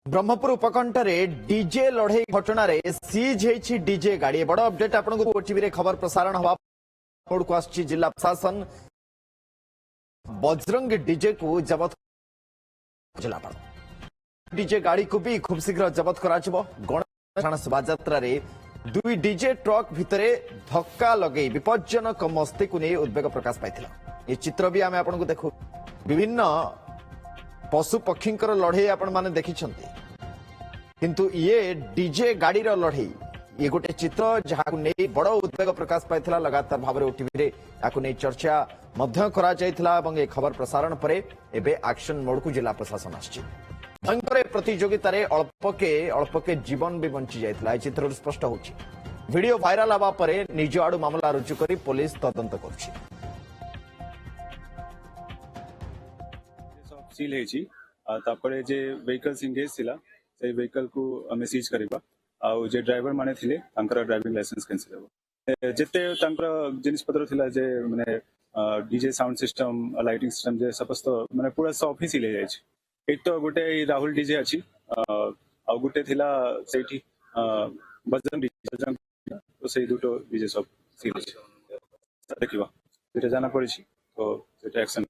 Brahmapur उपकंठरे DJ लड़ई घटना seize होईछि DJ गाड़ी बड़ अपडेट आपको ओटीवी रे खबर प्रसारण हवा को आछि जिला प्रशासन बजरंग डीजे को जबत जिलापाल डीजे गाड़ी को भी खूब शीघ्र जबत कराजिबो। गणेश शोभायात्रा रे दुई डीजे ट्रक भितरे धक्का लगे विपज्जनक मस्ती को नहीं उद्वेग प्रकाश पाइथिला। ये चित्र भी आमे आपनको देखु विभिन्न पशु पक्षी लड़ई आपण माने देखिछंती किंतु ये डीजे गाड़ी रो लड़ई ये गोटे चित्र जहां नहीं बड़ उद्वेग प्रकाश पाइथिला। लगातार भाव ओटीवी रे याकु नहीं चर्चा मध्य करा जायथिला एवं ए खबर प्रसारण परे एबे एक्शन मोड को जिला प्रशासन आछि। भयंकर प्रतियोगिता रे अल्पके जीवन भी बंची जायथिला। ए चित्र स्पष्ट होछि। वीडियो वायरल हवा परे निज आडू मामला रुजु करी पुलिस तदंत करछि। सील है तापरे जे व्हीकल्स इंगेज थिला से व्हीकल को हमें सीज करबा आउ जे ड्राइवर माने थिले तांकर ड्राइविंग लाइसेंस कैंसिल हो जेते तांकर जिनिस पत्र थिला जे माने DJ sound system lighting system जे समस्त माने पूरा सब ही सील जाय छै। एक तो गोटे राहुल डीजे अछि आ गोटे थिला सेठी बजरंग डीजे तो से दुटो डीजे सब सील छै। देखिबा जेटा जाना पड़ी तो सेटा एक्शन